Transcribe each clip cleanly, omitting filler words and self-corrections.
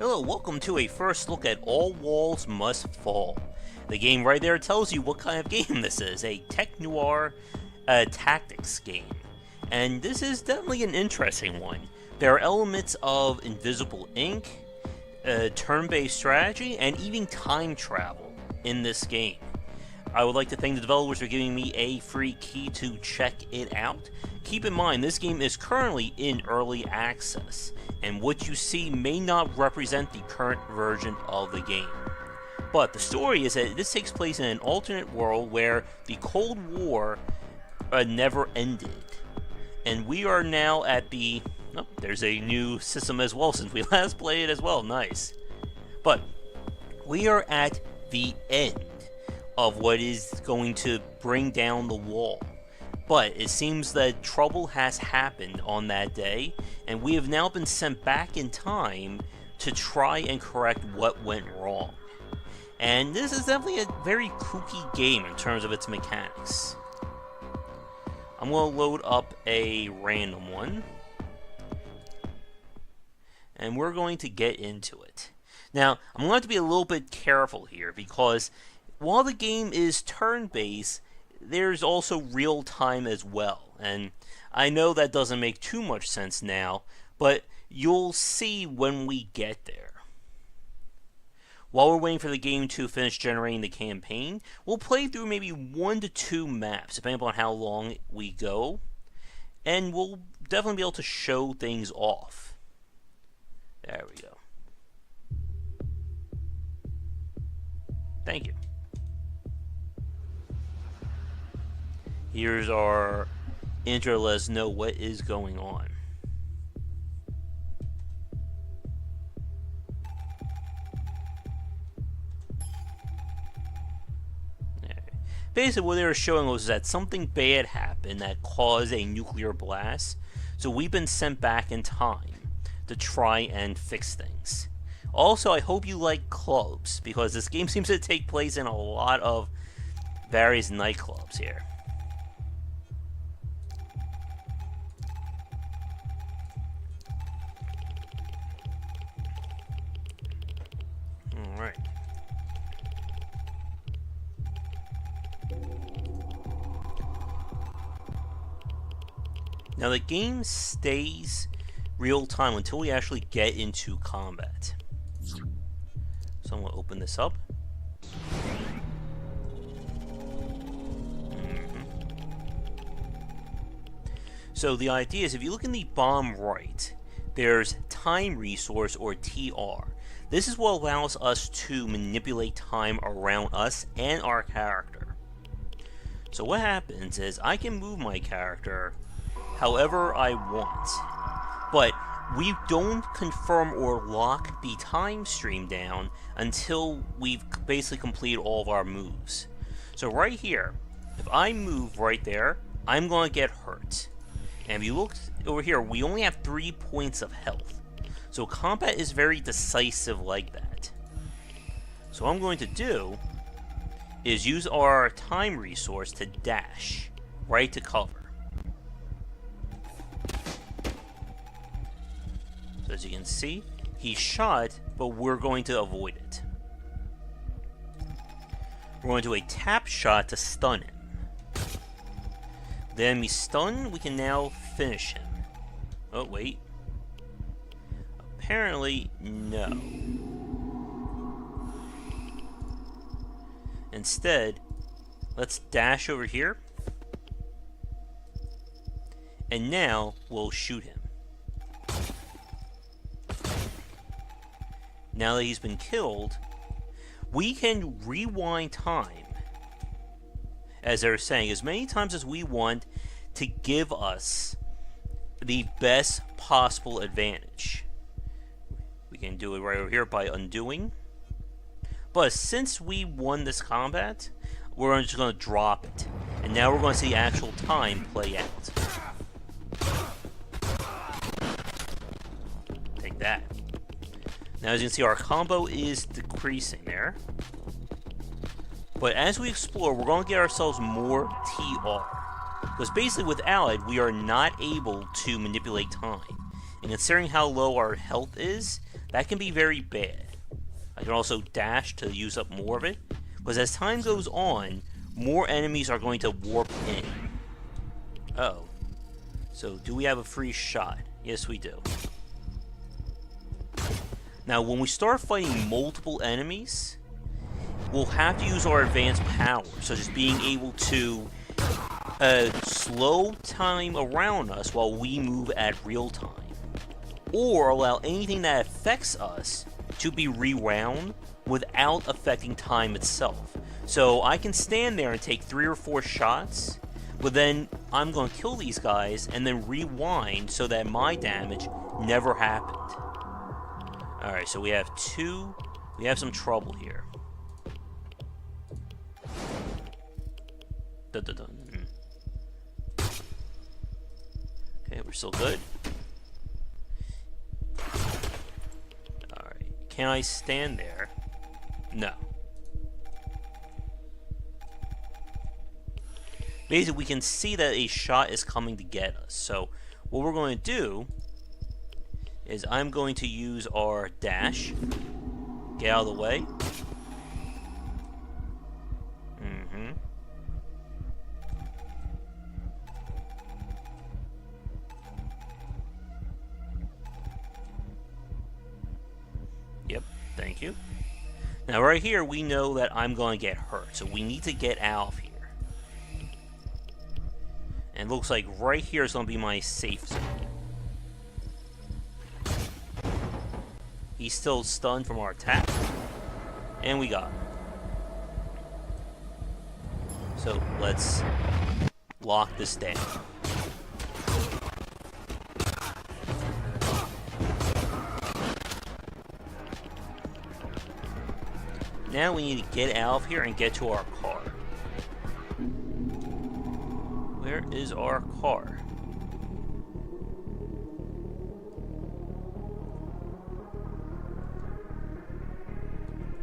Hello, welcome to a first look at All Walls Must Fall. The game right there tells you what kind of game this is, a tech-noir tactics game. And this is definitely an interesting one. There are elements of invisible ink, turn-based strategy, and even time travel in this game. I would like to thank the developers for giving me a free key to check it out. Keep in mind, this game is currently in early access, and what you see may not represent the current version of the game. But the story is that this takes place in an alternate world where the Cold War never ended. And we are now at the... Oh, there's a new system as well since we last played it as well. Nice. But we are at the end of what is going to bring down the wall. But it seems that trouble has happened on that day, and we have now been sent back in time to try and correct what went wrong. And this is definitely a very kooky game in terms of its mechanics. I'm going to load up a random one, and we're going to get into it. Now, I'm going to have to be a little bit careful here, because while the game is turn-based, there's also real time as well, and I know that doesn't make too much sense now, but you'll see when we get there. While we're waiting for the game to finish generating the campaign, we'll play through maybe 1 to 2 maps, depending on how long we go, and we'll definitely be able to show things off. There we go. Thank you. Here's our intro to let us know what is going on. Basically, what they were showing us is that something bad happened that caused a nuclear blast, so we've been sent back in time to try and fix things. Also, I hope you like clubs, because this game seems to take place in a lot of various nightclubs here. Alright. Now the game stays real time until we actually get into combat. So I'm going to open this up. So the idea is, if you look in the bottom right, there's time resource, or TR. This is what allows us to manipulate time around us and our character. So what happens is, I can move my character however I want, but we don't confirm or lock the time stream down until we've basically completed all of our moves. So right here, if I move right there, I'm going to get hurt. And if you look over here, we only have 3 points of health. So combat is very decisive like that. So what I'm going to do is use our time resource to dash right to cover. So as you can see, he's shot, but we're going to avoid it. We're going to do a tap shot to stun him. Then we stun, we can now finish him. Oh, wait. Apparently, no. Instead, let's dash over here. And now, we'll shoot him. Now that he's been killed, we can rewind time, as they're saying, as many times as we want, to give us the best possible advantage. We can do it right over here by undoing. But since we won this combat, we're just going to drop it. And now we're going to see actual time play out. Take that. Now as you can see, our combo is decreasing there. But as we explore, we're going to get ourselves more TR. Because basically with Allied, we are not able to manipulate time. And considering how low our health is, that can be very bad. I can also dash to use up more of it, because as time goes on, more enemies are going to warp in. Oh. So, do we have a free shot? Yes, we do. Now, when we start fighting multiple enemies, we'll have to use our advanced powers, such as being able to slow time around us while we move at real time, or allow anything that affects us to be rewound without affecting time itself. So I can stand there and take 3 or 4 shots, but then I'm going to kill these guys and then rewind so that my damage never happened. Alright, so we have some trouble here. Dun, dun, dun. Okay, we're still good. Alright, can I stand there? No. Basically, we can see that a shot is coming to get us. So, what we're going to do is I'm going to use our dash. Get out of the way. Yep, thank you. Now right here, we know that I'm going to get hurt, so we need to get out of here. And it looks like right here is going to be my safe zone. He's still stunned from our attack. And we got him. So let's lock this down. Now we need to get out of here and get to our car. Where is our car?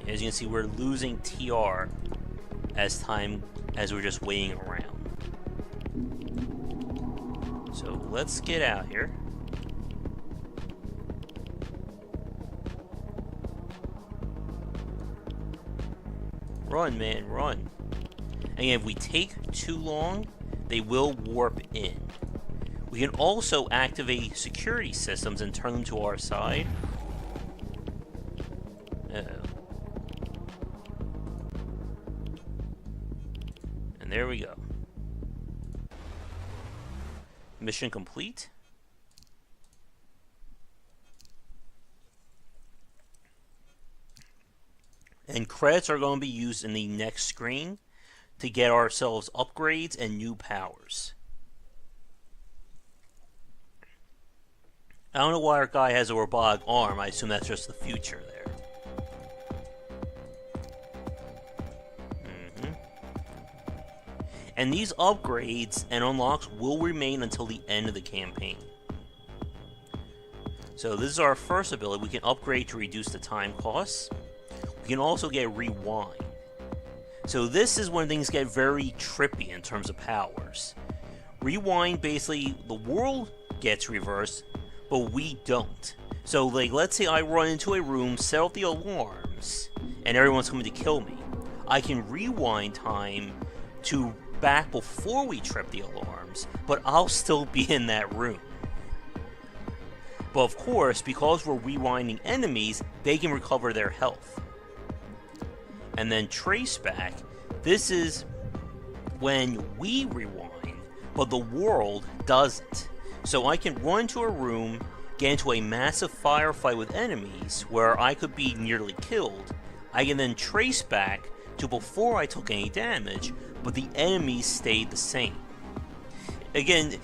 As you can see, we're losing TR as we're just waiting around. So let's get out here. Run, man, run. Again, if we take too long, they will warp in. We can also activate security systems and turn them to our side. Uh-oh. And there we go. Mission complete. And credits are going to be used in the next screen to get ourselves upgrades and new powers. I don't know why our guy has a robotic arm. I assume that's just the future there. And these upgrades and unlocks will remain until the end of the campaign. So this is our first ability. We can upgrade to reduce the time costs. We can also get rewind. So this is when things get very trippy in terms of powers. Rewind, basically, the world gets reversed, but we don't. So, like, let's say I run into a room, set off the alarms, and everyone's coming to kill me. I can rewind time to back before we trip the alarms, but I'll still be in that room. But of course, because we're rewinding enemies, they can recover their health. And then trace back, this is when we rewind, but the world doesn't. So I can run to a room, get into a massive firefight with enemies where I could be nearly killed. I can then trace back to before I took any damage, but the enemies stayed the same. Again,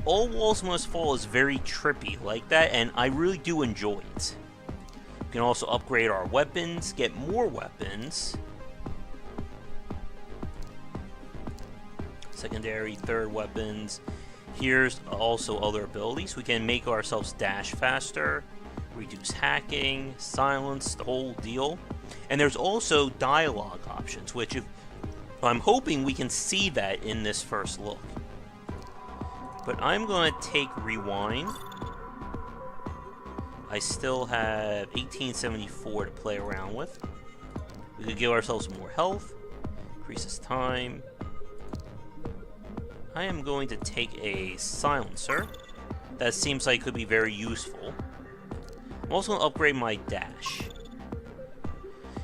All Walls Must Fall is very trippy like that, and I really do enjoy it. We can also upgrade our weapons, get more weapons. Secondary, third weapons. Here's also other abilities. We can make ourselves dash faster, reduce hacking, silence, the whole deal. And there's also dialogue options, which I'm hoping we can see that in this first look. But I'm going to take rewind. I still have 1874 to play around with. We could give ourselves some more health. Increases time. I am going to take a silencer. That seems like it could be very useful. I'm also going to upgrade my dash,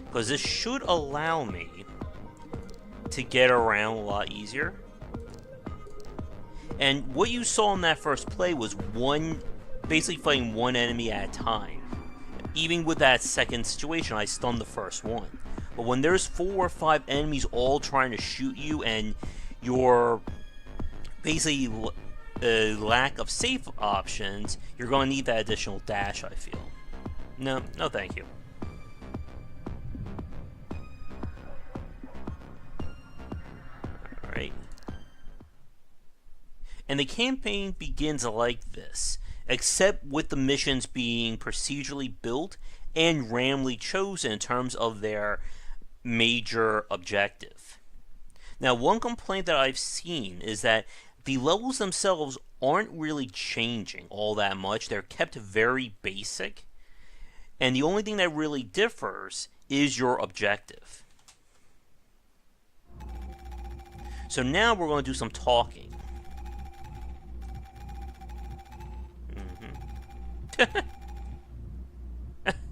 because this should allow me to get around a lot easier. And what you saw in that first play was basically fighting one enemy at a time. Even with that second situation, I stunned the first one. But when there's 4 or 5 enemies all trying to shoot you, and your basically lack of safe options, you're going to need that additional dash, I feel. No thank you. Alright. And the campaign begins like this, except with the missions being procedurally built and randomly chosen in terms of their major objective. Now, one complaint that I've seen is that the levels themselves aren't really changing all that much. They're kept very basic. And the only thing that really differs is your objective. So now we're going to do some talking.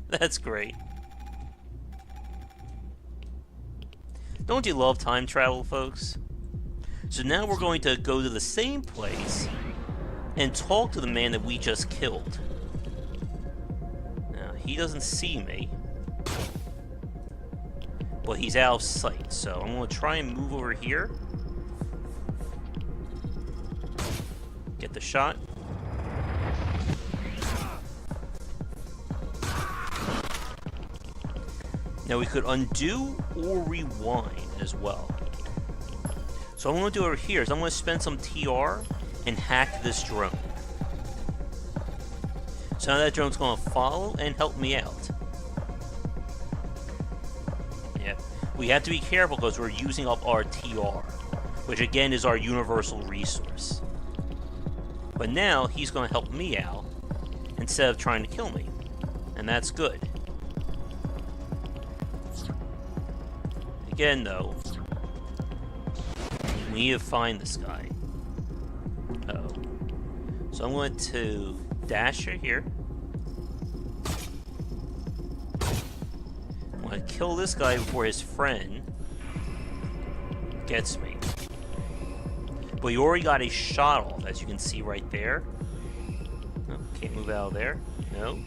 That's great. Don't you love time travel, folks? So now we're going to go to the same place and talk to the man that we just killed. Now, he doesn't see me, but he's out of sight, so I'm going to try and move over here. Get the shot. Now we could undo or rewind as well. So what I'm going to do over here is I'm going to spend some TR and hack this drone. So now that drone's going to follow and help me out. Yeah, we have to be careful because we're using up our TR, which again is our universal resource. But now he's going to help me out instead of trying to kill me, and that's good. Again, though, we need to find this guy. Uh-oh. So I'm going to dash right here. I'm going to kill this guy before his friend gets me. But you already got a shot off, as you can see right there. Oh, can't move out of there. No.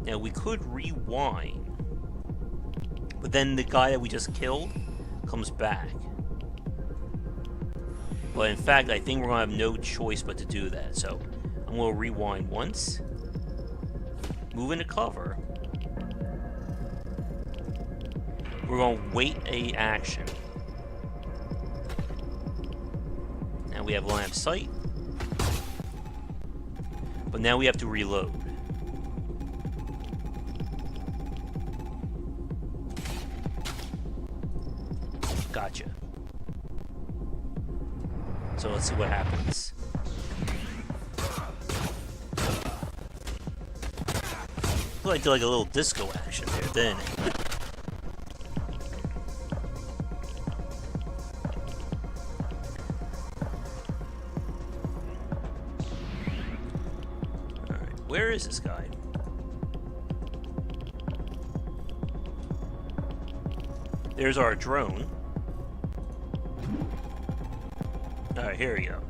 Now we could rewind. But then the guy that we just killed comes back. But in fact, I think we're going to have no choice but to do that. So I'm going to rewind once. Move into cover. We're going to wait a action. Now we have line of sight. But now we have to reload. Gotcha. So let's see what happens. I did like a little disco action there, didn't it? Alright, where is this guy? There's our drone. Alright, here we go.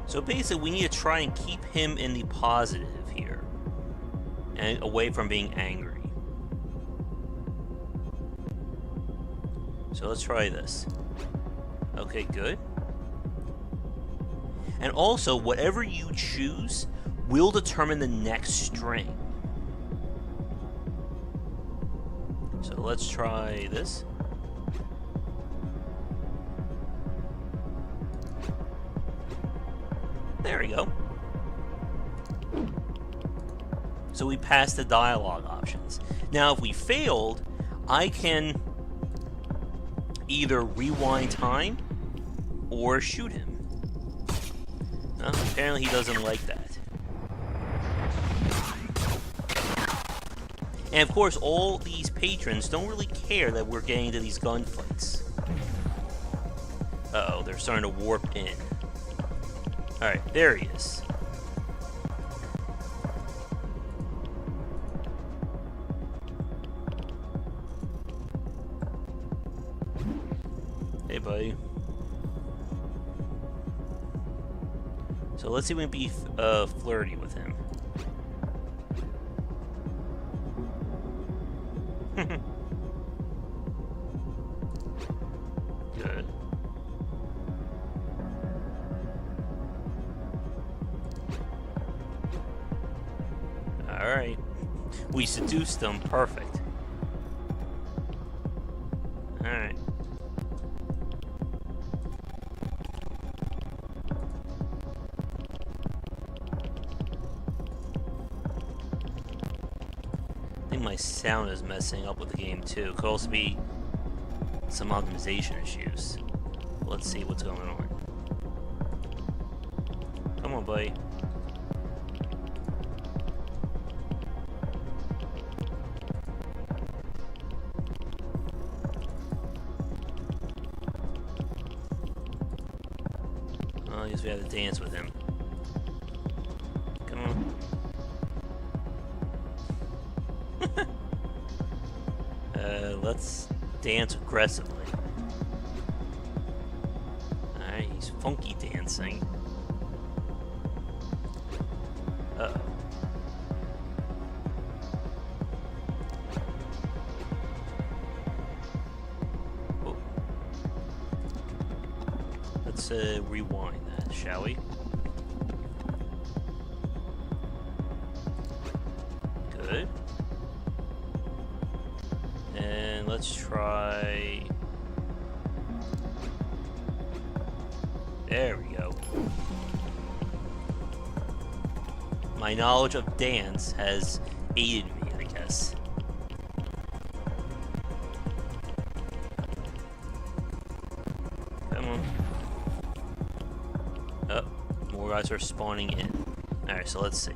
So basically, we need to try and keep him in the positive here, and away from being angry. So let's try this. Okay, good. And also, whatever you choose will determine the next string. So let's try this. There we go. So we passed the dialogue options. Now, if we failed, I can either rewind time or shoot him. Apparently he doesn't like that. And of course, all these patrons don't really care that we're getting into these gunfights. Uh-oh, they're starting to warp in. Alright, there he is. Hey, buddy. So let's see if we can be flirty with him. Good. Alright. We seduced them. Perfect. Alright. I think my sound is messing up with the game too. Could also be some optimization issues. Let's see what's going on. Come on, buddy. Oh, I guess we have to dance with him. Come on. Let's dance aggressively. Alright, he's funky dancing. Uh-oh. Oh. Let's rewind that, shall we? Good. And let's try... There we go. My knowledge of dance has aided me, I guess. Come on. Oh, more guys are spawning in. Alright, so let's see.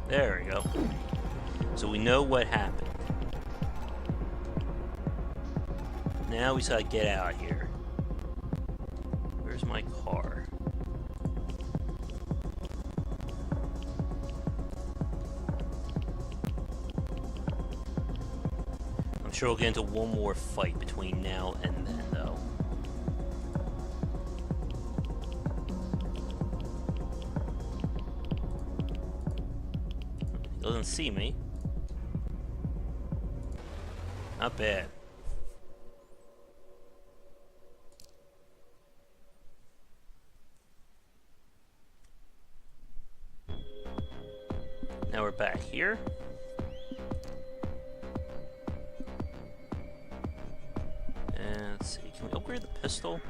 There we go. So we know what happened. Now we just gotta get out of here. Where's my car? I'm sure we'll get into one more fight between now and then, though. Doesn't see me. Not bad. Now we're back here. And let's see, can we upgrade the pistol?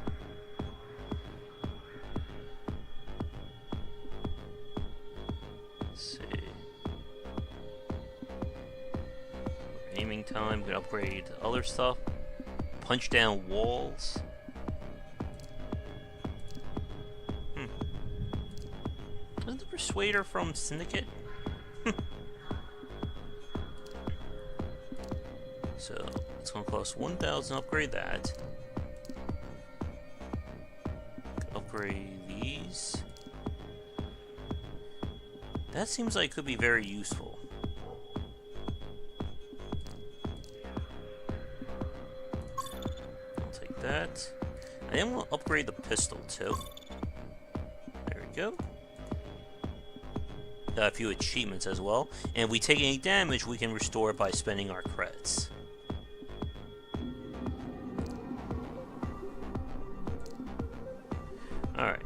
Let's see. Aiming time, we can upgrade other stuff. Punch down walls. Isn't the Persuader from Syndicate? So, it's gonna cost 1,000, upgrade that. Upgrade these. That seems like it could be very useful. I'll take that. I am gonna upgrade the pistol too. There we go. Got a few achievements as well. And if we take any damage, we can restore it by spending our credits. Alright.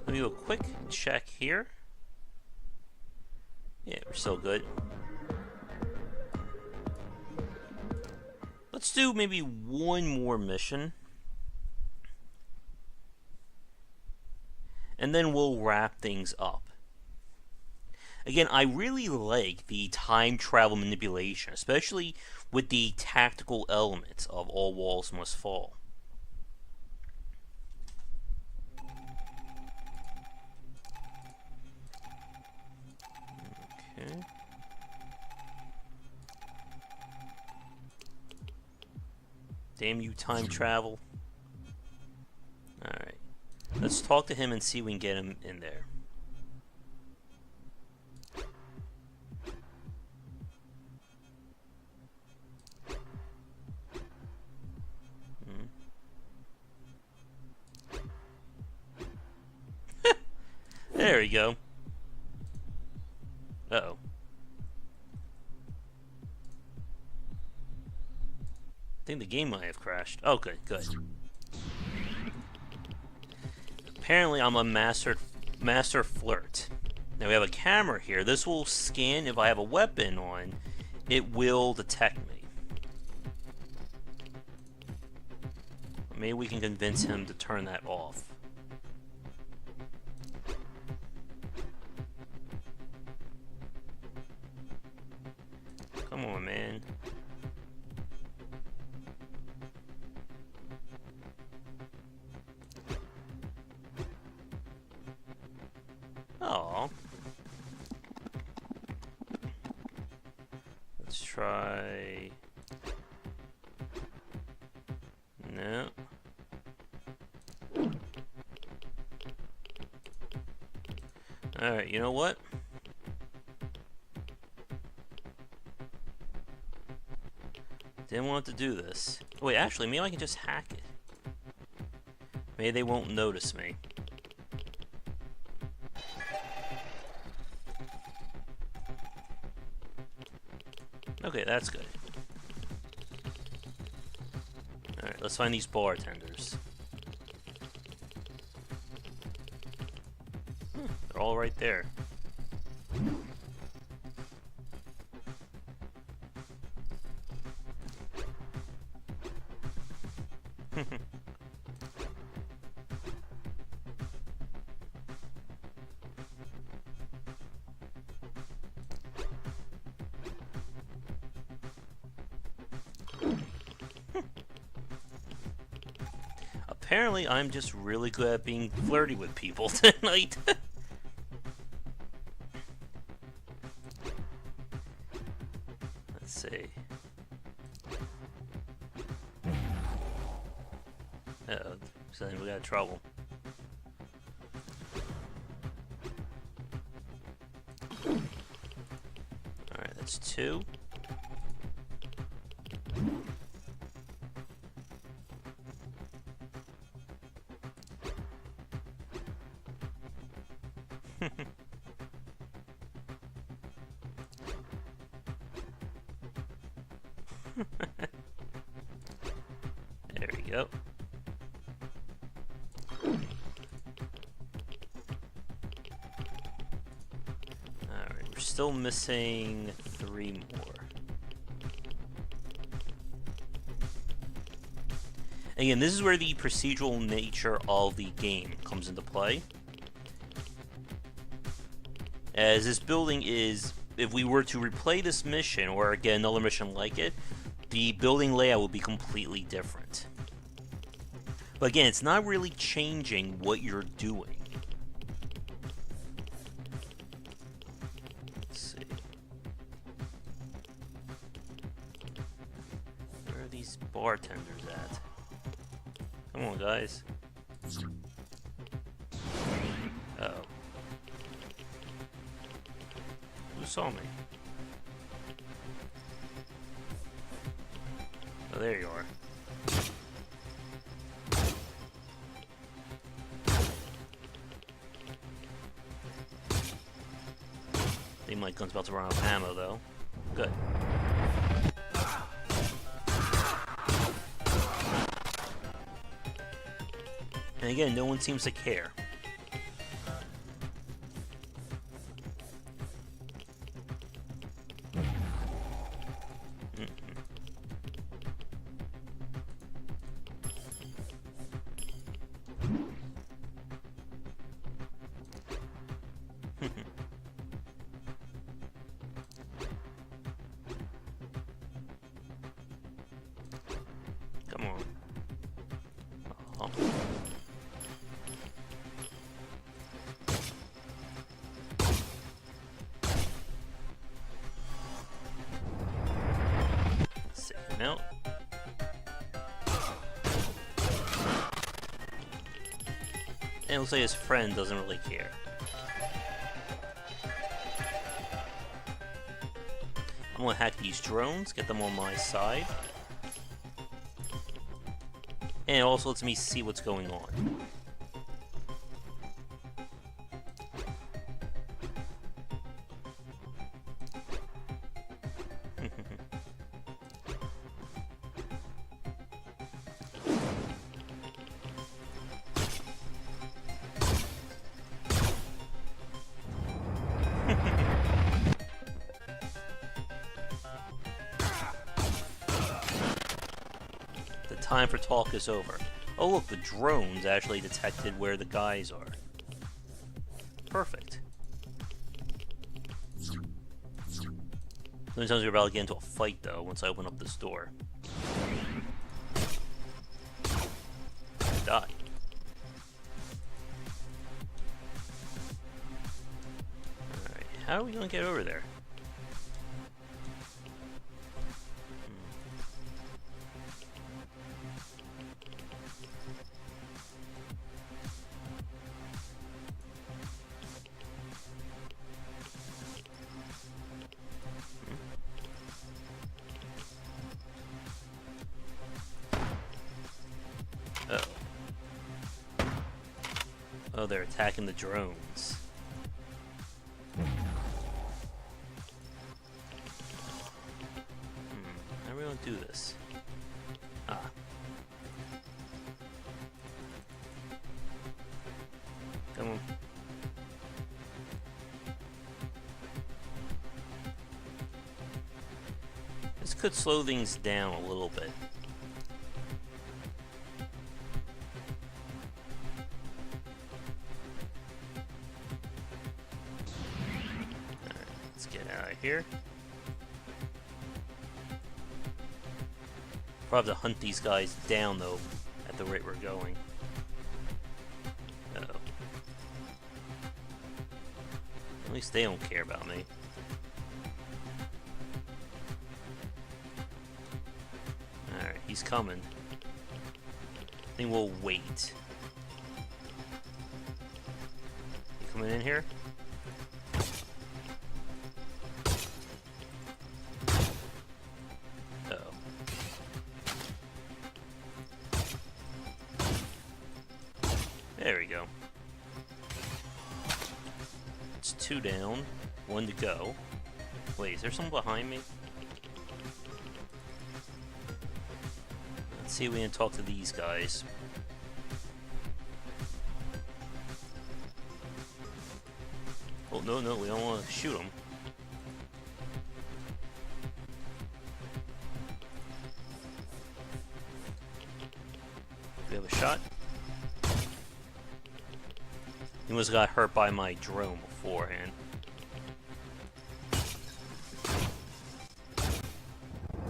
Let me do a quick check here. Yeah, we're still good. Let's do maybe one more mission. And then we'll wrap things up. Again, I really like the time travel manipulation, especially with the tactical elements of All Walls Must Fall. Okay. Damn you, time travel. Alright. Let's talk to him and see if we can get him in there. There we go. Uh-oh. I think the game might have crashed. Okay, good. Apparently I'm a master flirt. Now we have a camera here. This will scan if I have a weapon on. It will detect me. Maybe we can convince him to turn that off. Come on, man. Oh. Let's try. No. Alright, you know what? Didn't want to do this. Wait, actually, maybe I can just hack it. Maybe they won't notice me. Okay, that's good. Alright, let's find these bartenders. They're all right there. Apparently, I'm just really good at being flirty with people tonight. Let's see. Uh-oh, so we got trouble. Alright, that's 2. There we go. Alright, we're still missing 3 more. Again, this is where the procedural nature of the game comes into play. As this building is, if we were to replay this mission, or get another mission like it, the building layout will be completely different. But again, it's not really changing what you're doing. Let's see. Where are these bartenders at? Come on, guys. Uh-oh. Who saw me? Oh, there you are. I think my gun's about to run out of ammo, though. Good. And again, no one seems to care. Oh. Save him out. And it looks like his friend doesn't really care. I'm gonna hack these drones, get them on my side. And it also lets me see what's going on. Time for talk is over. Oh look, the drones actually detected where the guys are. Perfect. Sometimes we're about to get into a fight though once I open up this door. Die. Alright, how are we gonna get over there? Oh, they're attacking the drones. How are we gonna do this? Ah. Come on. This could slow things down a little bit. Here. Probably have to hunt these guys down though, at the rate we're going. Uh-oh. At least they don't care about me. Alright, he's coming. I think we'll wait. You coming in here? There we go. It's 2 down, 1 to go. Wait, is there someone behind me? Let's see if we can talk to these guys. Oh, no, we don't want to shoot them. We have a shot. He must have got hurt by my drone beforehand.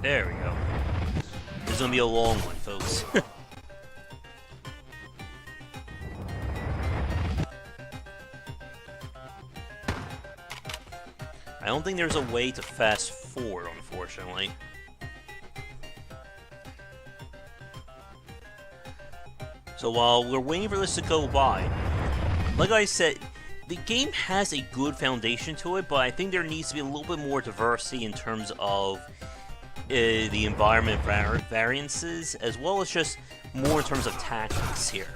There we go. This is gonna be a long one, folks. I don't think there's a way to fast forward, unfortunately. So while we're waiting for this to go by, like I said, the game has a good foundation to it, but I think there needs to be a little bit more diversity in terms of the environment variances, as well as just more in terms of tactics here.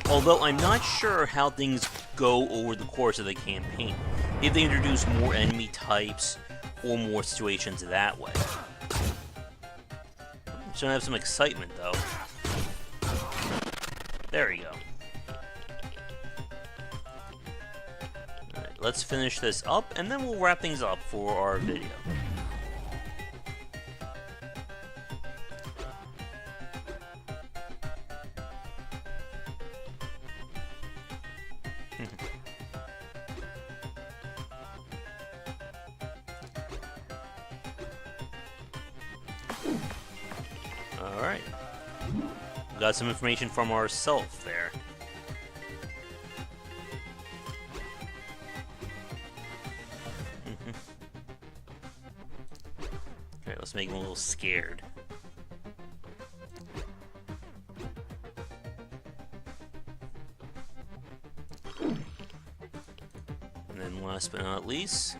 Although I'm not sure how things go over the course of the campaign, if they introduce more enemy types or more situations that way. Should have some excitement though. There we go. Alright, let's finish this up, and then we'll wrap things up for our video. Alright. got some information from ourselves there. Okay, let's make him a little scared. And then last but not least...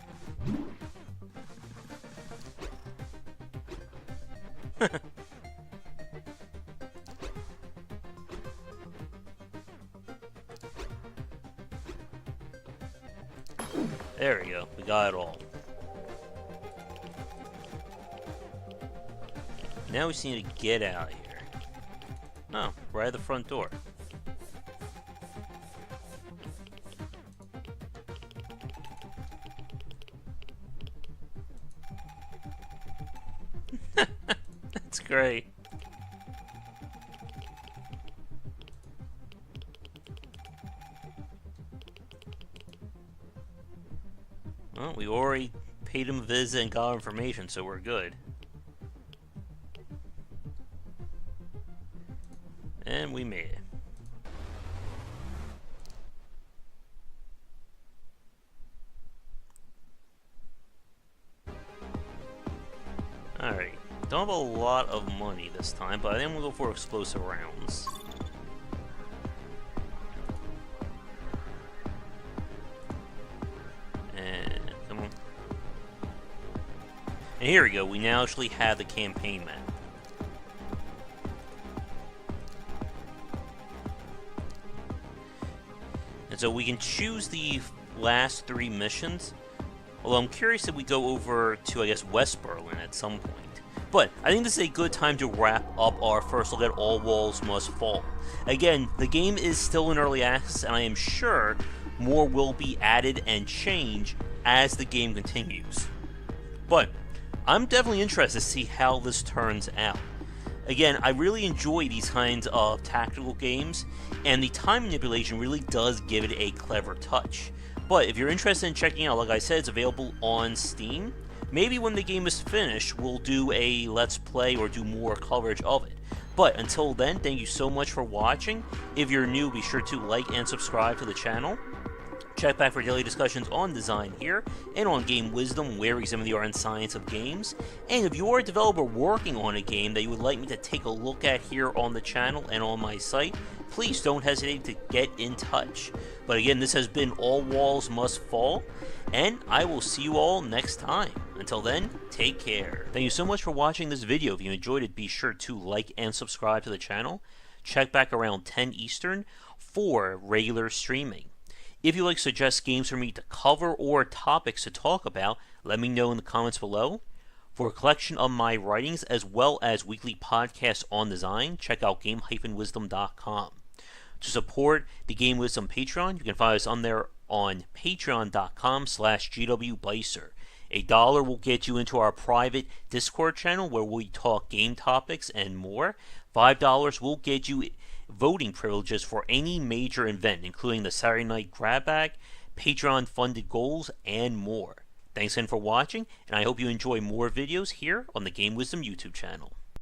There we go. We got it all. Now we just need to get out of here. Oh, right at the front door. That's great. Well, we already paid him a visit and got information, so we're good. And we made it. Alright, don't have a lot of money this time, but I think we'll go for explosive rounds. And here we go, we now actually have the campaign map. And so we can choose the last 3 missions. Although I'm curious if we go over to, I guess, West Berlin at some point. But I think this is a good time to wrap up our first look at All Walls Must Fall. Again, the game is still in early access, and I am sure more will be added and changed as the game continues. But I'm definitely interested to see how this turns out. Again, I really enjoy these kinds of tactical games, and the time manipulation really does give it a clever touch. But if you're interested in checking out, like I said, it's available on Steam. Maybe when the game is finished, we'll do a Let's Play or do more coverage of it. But until then, thank you so much for watching. If you're new, be sure to like and subscribe to the channel. Check back for daily discussions on design here, and on Game Wisdom, where we examine the art and science of games. And if you're a developer working on a game that you would like me to take a look at here on the channel and on my site, please don't hesitate to get in touch. But again, this has been All Walls Must Fall, and I will see you all next time. Until then, take care. Thank you so much for watching this video. If you enjoyed it, be sure to like and subscribe to the channel. Check back around 10 Eastern for regular streaming. If you'd like to suggest games for me to cover or topics to talk about, let me know in the comments below. For a collection of my writings as well as weekly podcasts on design, check out game-wisdom.com. To support the Game Wisdom Patreon, you can find us on there on patreon.com/gwbycer. $1 will get you into our private Discord channel where we talk game topics and more. $5 will get you voting privileges for any major event, including the Saturday Night Grab Bag, Patreon-funded goals, and more. Thanks again for watching, and I hope you enjoy more videos here on the Game Wisdom YouTube channel.